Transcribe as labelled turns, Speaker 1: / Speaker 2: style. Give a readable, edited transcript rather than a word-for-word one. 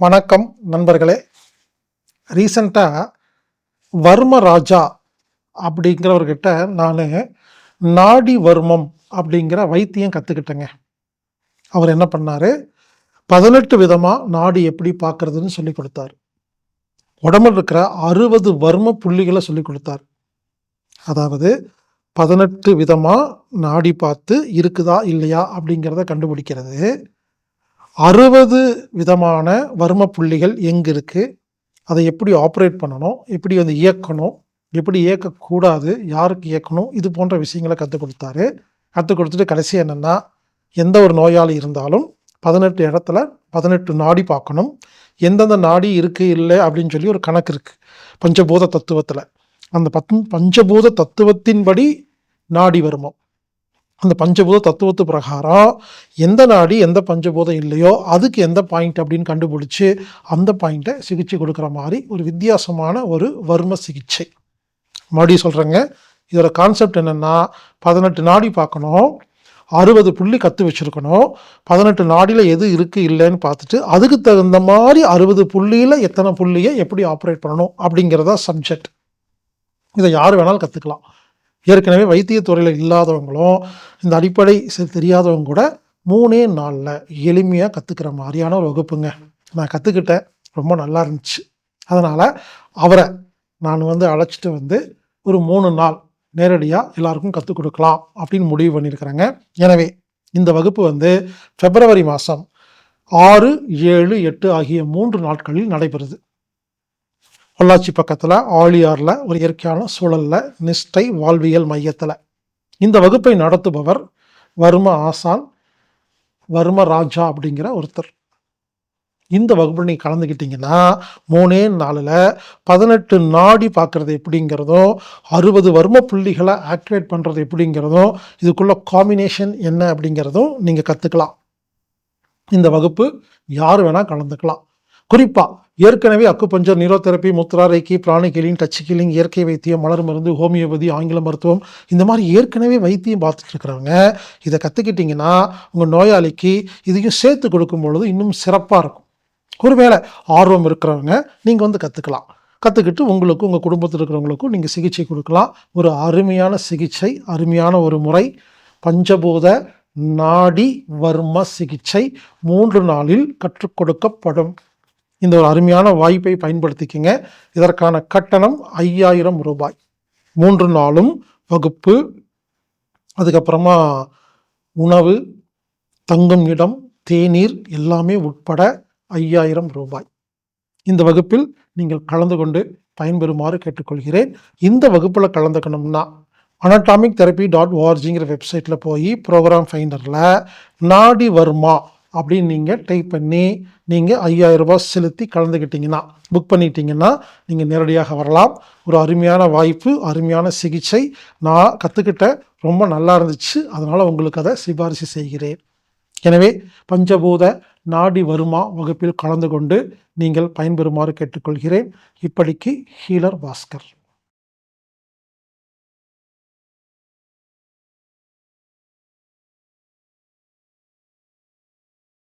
Speaker 1: வணக்கம் நண்பர்களே. ரீசண்டாக வர்மராஜா அப்படிங்கிறவர்கிட்ட நான் நாடி வர்மம் அப்படிங்கிற வைத்தியம் கற்றுக்கிட்டேங்க. அவர் என்ன பண்ணார், 18 விதமாக நாடி எப்படி பார்க்குறதுன்னு சொல்லி கொடுத்தார். உடம்பில் இருக்கிற 60 வர்ம புள்ளிகளை சொல்லி கொடுத்தார். அதாவது 18 விதமாக நாடி பார்த்து இருக்குதா இல்லையா அப்படிங்கிறத கண்டுபிடிக்கிறது. 60 விதமான வர்ம புள்ளிகள் எங்கே இருக்குது, அதை எப்படி ஆப்ரேட் பண்ணணும், எப்படி இயக்கணும், எப்படி இயக்கக்கூடாது, யாருக்கு இயக்கணும், இது போன்ற விஷயங்களை கற்றுக் கொடுத்தாரு. கற்றுக் கொடுத்துட்டு கடைசி என்னென்னா, எந்த ஒரு நோயாளி இருந்தாலும் 18 இடத்துல 18 நாடி பார்க்கணும். எந்தெந்த நாடி இருக்குது இல்லை அப்படின்னு சொல்லி ஒரு கணக்கு இருக்குது பஞ்சபூத தத்துவத்தில். அந்த பஞ்சபூத தத்துவத்தின்படி நாடி வர்மம், அந்த பஞ்சபூத தத்துவத்து பிரகாரம் எந்த நாடி எந்த பஞ்சபூதம் இல்லையோ அதுக்கு எந்த பாயிண்ட் அப்படின்னு கண்டுபிடிச்சி அந்த பாயிண்ட்டை சிகிச்சை கொடுக்குற மாதிரி ஒரு வித்தியாசமான ஒரு வர்ம சிகிச்சை. மறுபடியும் சொல்கிறேங்க, இதோட கான்செப்ட் என்னென்னா, 18 நாடி பார்க்கணும், 60 புள்ளி கற்று வச்சுருக்கணும், 18 நாடியில் எது இருக்குது இல்லைன்னு பார்த்துட்டு அதுக்கு தகுந்த மாதிரி 60 புள்ளியில் எத்தனை புள்ளியை எப்படி ஆப்ரேட் பண்ணணும் அப்படிங்கிறதா சப்ஜெக்ட். இதை யார் வேணாலும் கற்றுக்கலாம். ஏற்கனவே வைத்தியத்துறையில் இல்லாதவங்களும் இந்த அடிப்படை தெரியாதவங்க கூட 3 நாளில் எளிமையாக கற்றுக்கிற மாதிரியான ஒரு வகுப்புங்க. நான் கற்றுக்கிட்டேன், ரொம்ப நல்லா இருந்துச்சு. அதனால் அவரை நான் அழைச்சிட்டு ஒரு 3 நாள் நேரடியாக எல்லாருக்கும் கற்றுக் கொடுக்கலாம் அப்படின்னு முடிவு பண்ணியிருக்கிறேங்க. எனவே இந்த வகுப்பு பிப்ரவரி மாதம் 6, 7, 8 ஆகிய 3 நாட்களில் நடைபெறுது. பொள்ளாச்சி பக்கத்தில் ஆழியாரில் ஒரு இயற்கையான சூழலில் நிஷ்டை வாழ்வியல் மையத்தில். இந்த வகுப்பை நடத்துபவர் வர்ம ஆசான் வர்மராஜா அப்படிங்கிற ஒருத்தர். இந்த வகுப்பில் நீங்கள் கலந்துக்கிட்டிங்கன்னா 3 நாளில் 18 நாடி பார்க்குறது எப்படிங்கிறதும், 60 வர்ம புள்ளிகளை ஆக்டிவேட் பண்ணுறது எப்படிங்கிறதும், இதுக்குள்ள காம்பினேஷன் என்ன அப்படிங்கிறதும் நீங்கள் கற்றுக்கலாம். இந்த வகுப்பு யார் வேணால் கலந்துக்கலாம். குறிப்பாக ஏற்கனவே acupuncture, neurotherapy, mudra, reiki, pranic healing, touch healing, இயற்கை வைத்தியம், மலர் மருந்து, ஹோமியோபதி, ஆங்கில மருத்துவம், இந்த மாதிரி ஏற்கனவே வைத்தியம் பார்த்துட்டு இருக்கிறவங்க இதை கற்றுக்கிட்டிங்கன்னா உங்கள் நோயாளிக்கு இதையும் சேர்த்து கொடுக்கும் பொழுது இன்னும் சிறப்பாக இருக்கும். ஒருவேளை ஆர்வம் இருக்கிறவங்க நீங்கள் கற்றுக்கலாம். கற்றுக்கிட்டு உங்களுக்கும் உங்கள் குடும்பத்தில் இருக்கிறவங்களுக்கும் நீங்கள் சிகிச்சை கொடுக்கலாம். ஒரு அருமையான சிகிச்சை, அருமையான ஒரு முறை, பஞ்சபூத நாடி வர்ம சிகிச்சை 3 நாளில் கற்றுக் கொடுக்கப்படும். இந்த ஒரு அருமையான வாய்ப்பை பயன்படுத்திக்கங்க. இதற்கான கட்டணம் 5000 ரூபாய். 3 நாளும் வகுப்பு, அதுக்கப்புறமா உணவு, தங்கும் இடம், தேநீர் எல்லாமே உட்பட 5000 ரூபாய். இந்த வகுப்பில் நீங்கள் கலந்து கொண்டு பயன்பெறுமாறு கேட்டுக்கொள்கிறேன். இந்த வகுப்பில் கலந்துக்கணும்னா anatomic-therapy.orgங்கிற வெப்சைட்டில் போய் ப்ரோக்ராம் ஃபைண்டரில் நாடி வர்மா அப்படின்னு நீங்கள் டைப் பண்ணி நீங்கள் 5000 ரூபாய் செலுத்தி கலந்துக்கிட்டிங்கன்னா, புக் பண்ணிட்டீங்கன்னா நீங்கள் நேரடியாக வரலாம். ஒரு அருமையான வாய்ப்பு, அருமையான சிகிச்சை. நான் கற்றுக்கிட்ட ரொம்ப நல்லா இருந்துச்சு, அதனால் உங்களுக்கு அதை சிபாரிசு செய்கிறேன். எனவே பஞ்சபூத நாடி வர்மா வகுப்பில் கலந்து கொண்டு நீங்கள் பயன்பெறுமாறு கேட்டுக்கொள்கிறேன். இப்படிக்கு ஹீலர் பாஸ்கர்.